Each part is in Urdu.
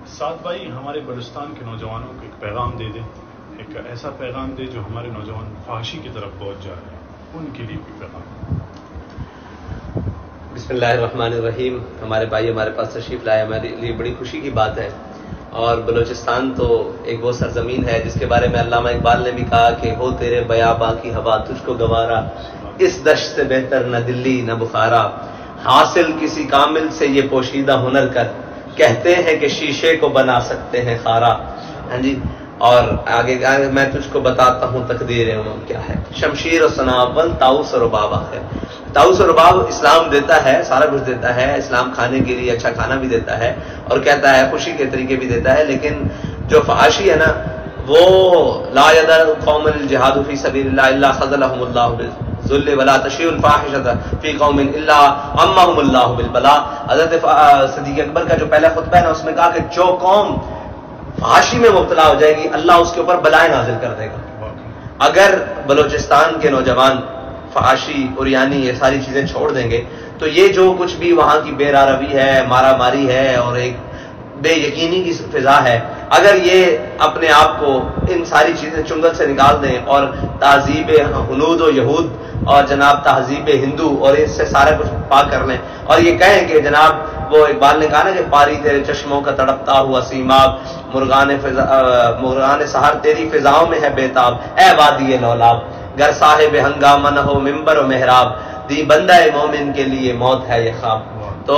سعد بھائی ہمارے بلوچستان کے نوجوانوں کو ایک پیغام دے دیں، ایک ایسا پیغام دے جو ہمارے نوجوان فحاشی کی طرف پہنچ جا رہے ہیں، ان کے لیے کوئی پیغام۔ بسم اللہ الرحمن الرحیم۔ ہمارے بھائی ہمارے پاس تشریف لائے، ہمارے لیے بڑی خوشی کی بات ہے، اور بلوچستان تو ایک وہ سرزمین ہے جس کے بارے میں علامہ اقبال نے بھی کہا کہ ہو تیرے بیاباں کی ہوا تجھ کو گوارا، اس دشت سے بہتر نہ دلی نہ بخارا، حاصل کسی کامل سے یہ پوشیدہ ہنر کر، کہتے ہیں کہ شیشے کو بنا سکتے ہیں خارا۔ ہاں جی، اور آگے میں تجھ کو بتاتا ہوں تقدیر عموم کیا ہے، شمشیر و سنابل طاؤس و رباب ہے۔ طاؤس و رباب اسلام دیتا ہے، سارا کچھ دیتا ہے، اسلام کھانے کے لیے اچھا کھانا بھی دیتا ہے اور کہتا ہے خوشی کے طریقے بھی دیتا ہے، لیکن جو فحاشی ہے نا وہ لا یدع قوم الجہاد فی سبیل اللہ الا خذلهم اللہ بالذل ولا تشیع الفاحشۃ فی قوم الا عمهم اللہ بالبلاء۔ حضرت صدیق اکبر کا جو پہلا خطبہ ہے نا اس میں کہا کہ جو قوم فحاشی میں مبتلا ہو جائے گی اللہ اس کے اوپر بلائیں نازل کر دے گا۔ اگر بلوچستان کے نوجوان فحاشی اور یعنی یہ ساری چیزیں چھوڑ دیں گے تو یہ جو کچھ بھی وہاں کی بے راروی ہے، مارا ماری ہے اور ایک بے یقینی کی فضا ہے، اگر یہ اپنے آپ کو ان ساری چیزیں چنگل سے نکال دیں اور تہذیب ہنود و یہود اور جناب تہذیب ہندو اور اس سے سارا کچھ پاک کر لیں اور یہ کہیں کہ جناب وہ اقبال نے کہا نا کہ پاری تیرے چشموں کا تڑپتا ہوا سیماب، مرغان سحر تیری فضاؤں میں ہے بیتاب، اے وادی لولاب، گر صاحب ہنگامہ نہ ہو ممبر و محراب، دی بندہ مومن کے لیے موت ہے یہ خواب۔ تو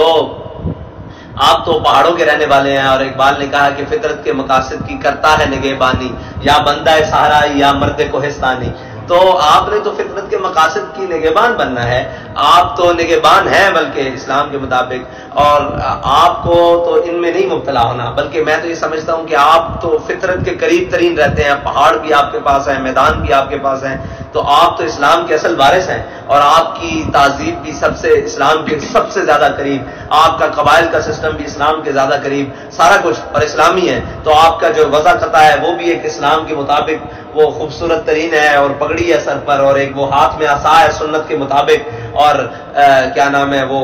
آپ تو پہاڑوں کے رہنے والے ہیں اور اقبال نے کہا کہ فطرت کے مقاصد کی کرتا ہے نگہبانی، یا بندہ صحرائی یا مرد کوہستانی۔ تو آپ نے تو فطرت کے مقاصد کی نگہبان بننا ہے، آپ تو نگہبان ہیں بلکہ اسلام کے مطابق، اور آپ کو تو ان میں نہیں مبتلا ہونا، بلکہ میں تو یہ سمجھتا ہوں کہ آپ تو فطرت کے قریب ترین رہتے ہیں، پہاڑ بھی آپ کے پاس ہیں، میدان بھی آپ کے پاس ہیں، تو آپ تو اسلام کے اصل وارث ہیں اور آپ کی تہذیب بھی سب سے اسلام کے سب سے زیادہ قریب، آپ کا قبائل کا سسٹم بھی اسلام کے زیادہ قریب، سارا کچھ اور اسلامی ہے، تو آپ کا جو وضع قطع ہے وہ بھی ایک اسلام کے مطابق وہ خوبصورت ترین ہے اور پگڑی ہے سر پر اور ایک وہ ہاتھ میں عصا ہے سنت کے مطابق، اور کیا نام ہے وہ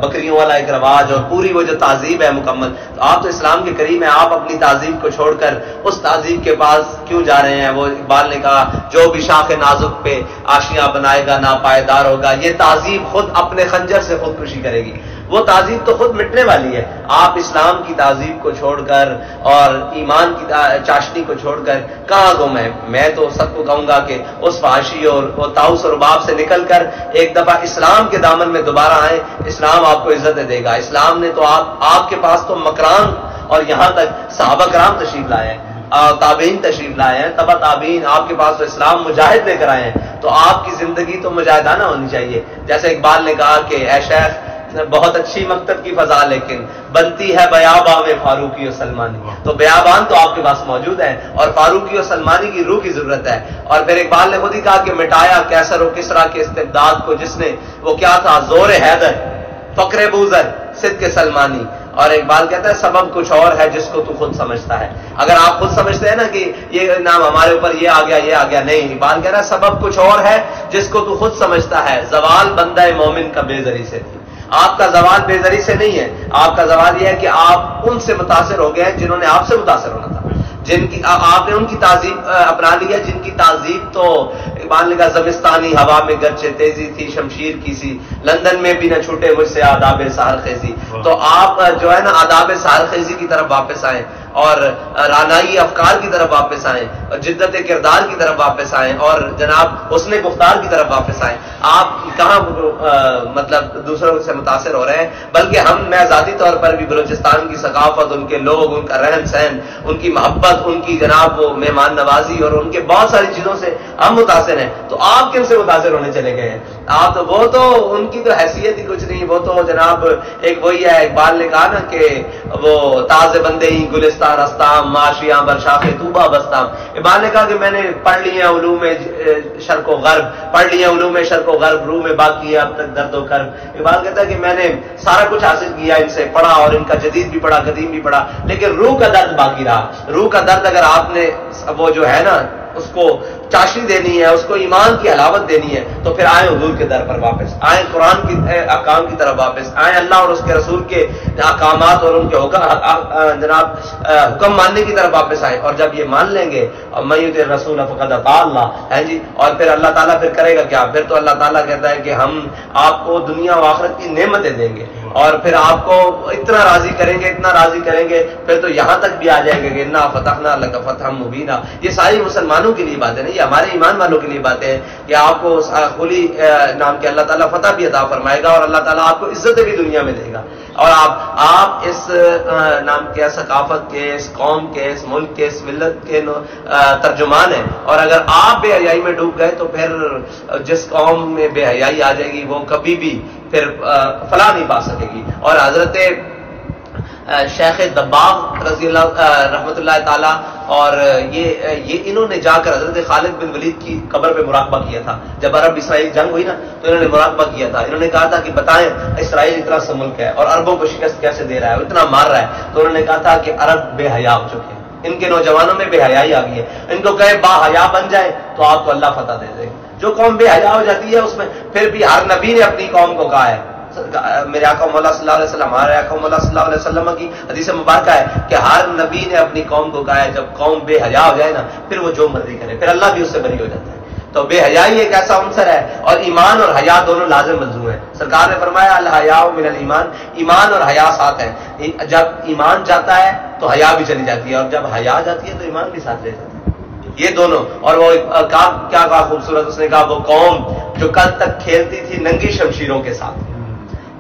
بکریوں والا ایک رواج اور پوری وہ جو تہذیب ہے مکمل، تو آپ تو اسلام کے قریب ہیں، آپ اپنی تہذیب کو چھوڑ کر اس تہذیب کے پاس کیوں جا رہے ہیں؟ وہ اقبال نے کہا جو بھی شاخ نازک پہ آشیاں بنائے گا ناپائیدار ہوگا، یہ تہذیب خود اپنے خنجر سے خودکشی کرے گی، وہ تہذیب تو خود مٹنے والی ہے۔ آپ اسلام کی تہذیب کو چھوڑ کر اور ایمان کی چاشنی کو چھوڑ کر کہاں گم ہے؟ میں تو سب کو کہوں گا کہ اس فحاشی اور طاؤس اور رباب سے نکل کر ایک دفعہ اسلام کے دامن میں دوبارہ آئیں، اسلام آپ کو عزت دے گا۔ اسلام نے تو آپ کے پاس تو مکران اور یہاں تک صحابہ کرام تشریف لائے ہیں، تابعین تشریف لائے ہیں، تبع تابعین، آپ کے پاس تو اسلام مجاہد لے کر آئے ہیں، تو آپ کی زندگی تو مجاہدانہ ہونی چاہیے۔ جیسے اقبال نے کہا کہ اے شیخ بہت اچھی مکتب کی فضا لیکن بنتی ہے بیاباں میں فاروقی و سلمانی، تو بیابان تو آپ کے پاس موجود ہے اور فاروقی و سلمانی کی روح کی ضرورت ہے۔ اور پھر اقبال نے خود ہی کہا کہ مٹایا کیسر و کسریٰ کے استبداد کو جس نے، وہ کیا تھا؟ زور حیدر، فقر بوذر، صدق سلمانی۔ اور اقبال کہتا ہے سبب کچھ اور ہے جس کو تو خود سمجھتا ہے۔ اگر آپ خود سمجھتے ہیں نا کہ یہ نام ہمارے اوپر یہ آ گیا یہ آ گیا، نہیں، اقبال کہہ رہا ہے سبب کچھ اور ہے جس کو تو خود سمجھتا ہے، زوال بندہ مومن کا بے زری سے تھی۔ آپ کا زوال بے زری سے نہیں ہے، آپ کا زوال یہ ہے کہ آپ ان سے متاثر ہو گئے ہیں جنہوں نے آپ سے متاثر ہونا تھا، جن کی آپ نے ان کی تہذیب اپنا لی ہے، جن کی تہذیب تو اقبال نے کہا زمستانی ہوا میں گرچہ تیزی تھی شمشیر کی سی، لندن میں بھی نہ چھوٹے مجھ سے آداب سحر خیزی۔ تو آپ جو ہے نا آداب سحر خیزی کی طرف واپس آئیں اور رانائی افکار کی طرف واپس آئیں اور جدت کردار کی طرف واپس آئیں اور جناب حسن گفتار کی طرف واپس آئیں۔ آپ کہاں مطلب دوسروں سے متاثر ہو رہے ہیں، بلکہ میں ذاتی طور پر بھی بلوچستان کی ثقافت، ان کے لوگ، ان کا رہن سہن، ان کی محبت، ان کی جناب وہ مہمان نوازی اور ان کے بہت ساری چیزوں سے ہم متاثر ہیں۔ تو آپ کن سے متاثر ہونے چلے گئے ہیں؟ آپ تو وہ تو ان کی تو حیثیت ہی کچھ نہیں، وہ تو جناب ایک وہی ہے، اقبال نے کہا نا کہ وہ تاز بندے ہی گلستان استام معاشیاں برشاخ طوبہ بستام۔ اقبال نے کہا کہ میں نے پڑھ لیے علوم شرق و غرب، پڑھ لیے علوم شرق و غرب، روح میں باقی ہے اب تک درد و کرب۔ اقبال کہتا ہے کہ میں نے سارا کچھ حاصل کیا، ان سے پڑھا اور ان کا جدید بھی پڑھا قدیم بھی پڑھا، لیکن روح کا درد باقی رہا۔ روح کا درد اگر آپ نے وہ جو ہے نا اس کو چاشنی دینی ہے، اس کو ایمان کی حلاوت دینی ہے، تو پھر آئیں حضور کے در پر واپس آئیں، قرآن کی احکام کی طرف واپس آئیں، اللہ اور اس کے رسول کے احکامات اور ان کے حکم ماننے کی طرف واپس آئیں. اور جب یہ مان لیں گے اور من یطع الرسول فقد اطاع اللہ ہے جی، اور پھر اللہ تعالیٰ پھر کرے گا کیا؟ پھر تو اللہ تعالیٰ کہتا ہے کہ ہم آپ کو دنیا و آخرت کی نعمتیں دیں گے اور پھر آپ کو اتنا راضی کریں گے، اتنا راضی کریں گے، پھر تو یہاں تک بھی آ جائے گا کہ انا فتحنا لک فتحا مبینا. یہ ساری مسلمانوں کے لیے باتیں نہیں، یہ ہمارے ایمان والوں کے لیے باتیں ہیں کہ آپ کو کھلی نام کے اللہ تعالیٰ فتح بھی عطا فرمائے گا اور اللہ تعالیٰ آپ کو عزتیں بھی دنیا میں دے گا. اور آپ اس نام کے ثقافت کے، اس قوم کے، اس ملک کے، اس ملت کے ترجمان ہیں، اور اگر آپ بے حیائی میں ڈوب گئے تو پھر جس قوم میں بے حیائی آ جائے گی وہ کبھی بھی پھر فلاح نہیں پا سکے گی. اور حضرت شیخ دباغ رضی اللہ رحمۃ اللہ تعالی، اور یہ انہوں نے جا کر حضرت خالد بن ولید کی قبر پہ مراقبہ کیا تھا. جب عرب اسرائیل جنگ ہوئی نا تو انہوں نے مراقبہ کیا تھا. انہوں نے کہا تھا کہ بتائیں اسرائیل اتنا سا ملک ہے اور عربوں کو شکست کیسے دے رہا ہے، اتنا مار رہا ہے. تو انہوں نے کہا تھا کہ عرب بے حیا ہو چکے ہیں، ان کے نوجوانوں میں بے حیائی آ گئی ہے، ان کو کہے با حیا بن جائے تو آپ کو اللہ فتح دے دے. جو قوم بے حیا ہو جاتی ہے اس میں پھر بھی ہر نبی نے اپنی قوم کو کہا ہے، میرے آقا مولا صلی اللہ علیہ وسلم، ہمارے آقا مولا صلی اللہ علیہ وسلم کی حدیث مبارکہ ہے کہ ہر نبی نے اپنی قوم کو کہا ہے جب قوم بے حیا ہو جائے نا پھر وہ جو مرضی کرے پھر اللہ بھی اس سے بری ہو جاتا ہے. تو بے حیائی ایک ایسا عنصر ہے، اور ایمان اور حیا دونوں لازم ملزوم ہیں. سرکار نے فرمایا الحیاء من الایمان، ایمان اور حیا ساتھ ہیں. جب ایمان جاتا ہے تو حیا بھی چلی جاتی ہے، اور جب حیا جاتی ہے تو ایمان بھی ساتھ رہ جاتا ہے. یہ دونوں. اور وہ کیا کہا خوبصورت، اس نے کہا وہ قوم جو کل تک کھیلتی تھی ننگی شمشیروں کے ساتھ،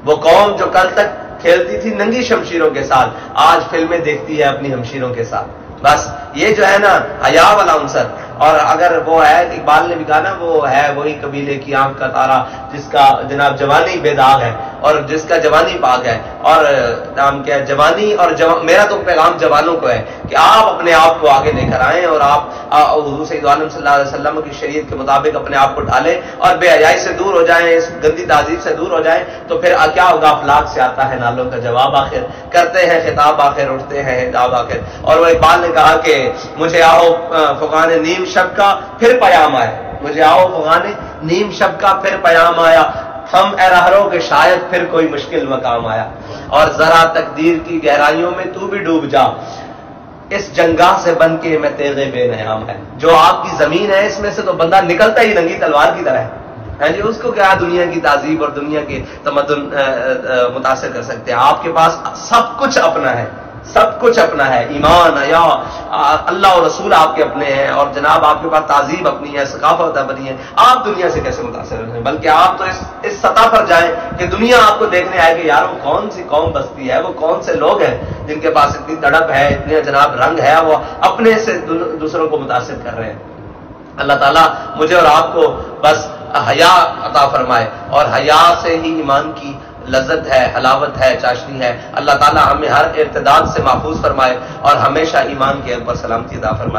وہ قوم جو کل تک کھیلتی تھی ننگی شمشیروں کے ساتھ آج فلمیں دیکھتی ہے اپنی ہمشیروں کے ساتھ. بس یہ جو ہے نا حیا والا عنصر. اور اگر وہ ہے، اقبال نے بھی کہا نا، وہ ہے وہی قبیلے کی آنکھ کا تارا جس کا جناب جوانی بے داغ ہے اور جس کا جوانی پاک ہے. اور نام کیا ہے جوانی، اور میرا تو پیغام جوانوں کو ہے کہ آپ اپنے آپ کو آگے لے کر آئیں اور آپ حضور سید عالم صلی اللہ علیہ وسلم کی شریعت کے مطابق اپنے آپ کو ڈالیں اور بے حیائی سے دور ہو جائیں، اس گندی تہذیب سے دور ہو جائیں. تو پھر کیا ہوگا؟ افلاک سے آتا ہے نالوں کا جواب آخر، کرتے ہیں خطاب آخر، اٹھتے ہیں حجاب آخر. اور وہ اقبال نے کہا کہ مجھے آؤ فغان نیم شب کا پھر پیام آیا، مجھے آؤ فغان نیم شب کا پھر پیام آیا، ہم اے رہرو کہ شاید پھر کوئی مشکل مقام آیا. اور ذرا تقدیر کی گہرائیوں میں تو بھی ڈوب جا، اس جنگاہ سے بن کے میں تیغے بے نیام ہے. جو آپ کی زمین ہے اس میں سے تو بندہ نکلتا ہی ننگی تلوار کی طرح ہے جی. اس کو کیا دنیا کی تہذیب اور دنیا کے تمدن متاثر کر سکتے ہیں؟ آپ کے پاس سب کچھ اپنا ہے، سب کچھ اپنا ہے. ایمان، حیا، اللہ اور رسول آپ کے اپنے ہیں، اور جناب آپ کے پاس تہذیب اپنی ہے، ثقافت اپنی ہے. آپ دنیا سے کیسے متاثر ہیں؟ بلکہ آپ تو اس سطح پر جائیں کہ دنیا آپ کو دیکھنے آئے کہ یار وہ کون سی قوم بستی ہے، وہ کون سے لوگ ہیں جن کے پاس اتنی تڑپ ہے، اتنے جناب رنگ ہے، وہ اپنے سے دوسروں کو متاثر کر رہے ہیں. اللہ تعالیٰ مجھے اور آپ کو بس حیا عطا فرمائے، اور حیا سے ہی ایمان کی لذت ہے، حلاوت ہے، چاشنی ہے. اللہ تعالیٰ ہمیں ہر ارتداد سے محفوظ فرمائے اور ہمیشہ ایمان کے اوپر سلامتی عطا فرمائے.